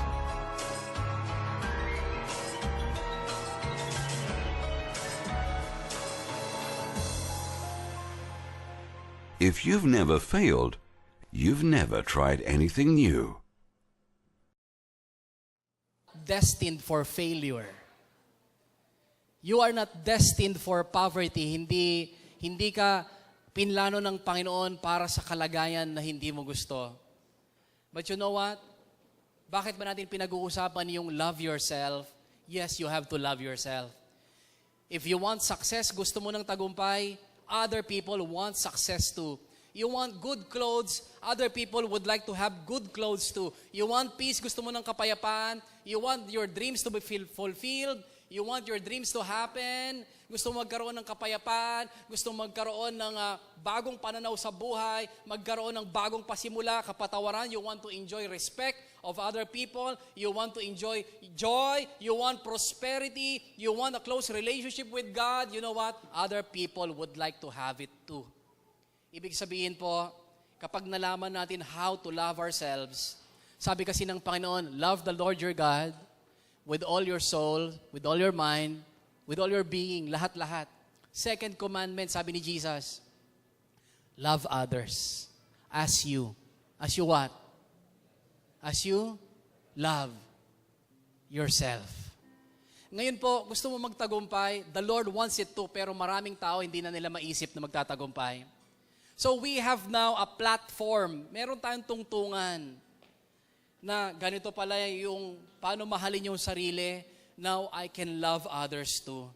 If you've never failed, you've never tried anything new. Destined for failure. You are not destined for poverty. Hindi ka pinlano ng Panginoon para sa kalagayan na hindi mo gusto. But you know what? Bakit ba natin pinag-uusapan yung love yourself? Yes, you have to love yourself. If you want success, gusto mo ng tagumpay, other people want success too. You want good clothes, other people would like to have good clothes too. You want peace, gusto mo ng kapayapaan. You want your dreams to be fulfilled. You want your dreams to happen. Gusto mo magkaroon ng kapayapaan. Gusto mo magkaroon ng bagong pananaw sa buhay. Magkaroon ng bagong pasimula, kapatawaran. You want to enjoy respect of other people. You want to enjoy joy. You want prosperity. You want a close relationship with God. You know what? Other people would like to have it too. Ibig sabihin po, kapag nalaman natin how to love ourselves, sabi kasi ng Panginoon, love the Lord your God with all your soul, with all your mind, with all your being, lahat-lahat. Second commandment, sabi ni Jesus, love others as you. As you what? As you love yourself. Ngayon po, gusto mo magtagumpay, the Lord wants it too, pero maraming tao hindi na nila maisip na magtatagumpay. So we have now a platform. Meron tayong tungtungan na ganito pala yung paano mahalin yung sarili. Now I can love others too.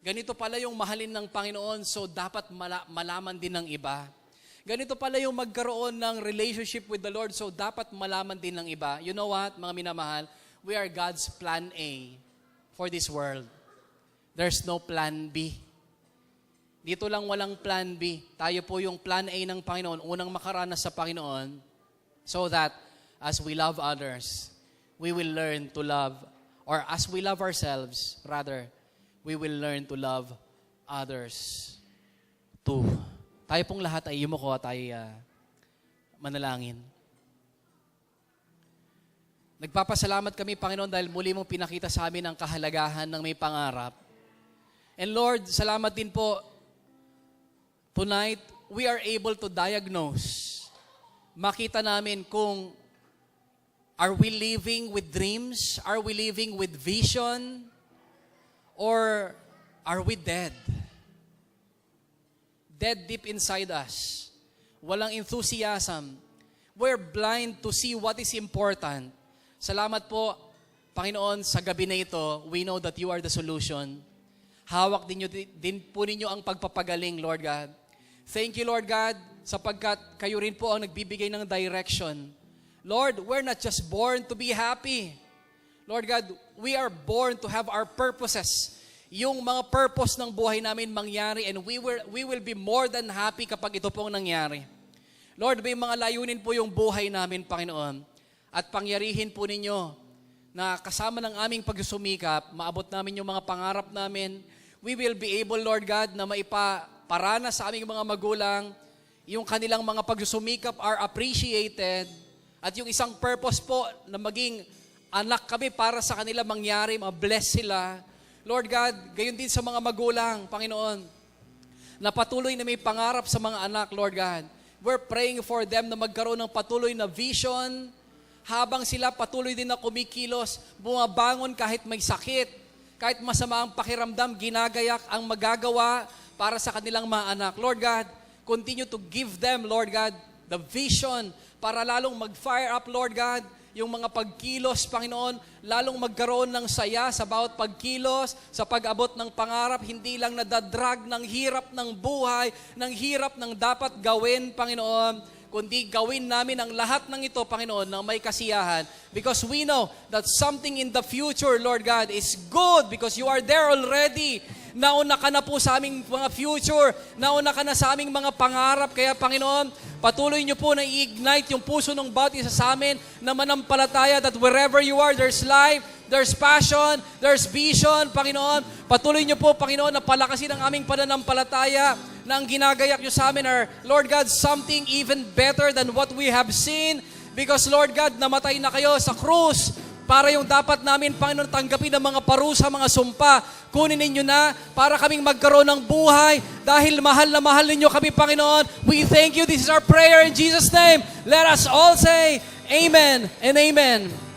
Ganito pala yung mahalin ng Panginoon, so dapat malaman din ng iba. Ganito pala yung magkaroon ng relationship with the Lord, so dapat malaman din ng iba. You know what, mga minamahal? We are God's plan A for this world. There's no plan B. Dito lang walang plan B. Tayo po yung plan A ng Panginoon, unang makaranas sa Panginoon, so that as we love others, we will learn to love, or as we love ourselves, rather, we will learn to love others too. Tayo pong lahat ay yumuko, tayo manalangin. Nagpapasalamat kami, Panginoon, dahil muli mong pinakita sa amin ang kahalagahan ng may pangarap. And Lord, salamat din po, tonight, we are able to diagnose. Makita namin kung are we living with dreams? Are we living with vision? Or are we dead? Dead deep inside us. Walang enthusiasm. We're blind to see what is important. Salamat po, Panginoon, sa gabi na ito, we know that you are the solution. Hawak din po ninyo ang pagpapagaling, Lord God. Thank you, Lord God, sapagkat kayo rin po ang nagbibigay ng direction. Lord, we're not just born to be happy. Lord God, we are born to have our purposes. Yung mga purpose ng buhay namin mangyari, and we will be more than happy kapag ito pong nangyari. Lord, may mga layunin po yung buhay namin, Panginoon. At pangyarihin po ninyo na kasama ng aming pagsusumikap, maabot namin yung mga pangarap namin. We will be able, Lord God, na maipaparana sa aming mga magulang, yung kanilang mga pagsusumikap are appreciated, at yung isang purpose po na maging anak kami para sa kanila mangyari, ma-bless sila. Lord God, gayon din sa mga magulang, Panginoon, na patuloy na may pangarap sa mga anak, Lord God. We're praying for them na magkaroon ng patuloy na vision, habang sila patuloy din na kumikilos, bumabangon kahit may sakit, kahit masama ang pakiramdam, ginagayak ang magagawa para sa kanilang mga anak. Lord God, continue to give them, Lord God, the vision para lalong mag-fire up, Lord God, yung mga pagkilos, Panginoon, lalong magkaroon ng saya sa bawat pagkilos, sa pag-abot ng pangarap, hindi lang nadadrag ng hirap ng buhay, ng hirap ng dapat gawin, Panginoon, kundi gawin namin ang lahat ng ito, Panginoon, ng may kasiyahan. Because we know that something in the future, Lord God, is good because you are there already. Nauna ka na po sa aming mga future. Nauna ka na sa aming mga pangarap. Kaya, Panginoon, patuloy niyo po na i-ignite yung puso ng bawat isa sa amin na manampalataya that wherever you are, there's life, there's passion, there's vision, Panginoon. Patuloy niyo po, Panginoon, na palakasin ang aming pananampalataya na ang ginagayak niyo sa amin are, Lord God, something even better than what we have seen. Because, Lord God, namatay na kayo sa krus para yung dapat namin, Panginoon, tanggapin ng mga parusa, mga sumpa. Kunin ninyo na para kaming magkaroon ng buhay dahil mahal na mahal ninyo kami, Panginoon. We thank you. This is our prayer in Jesus' name. Let us all say, Amen and Amen.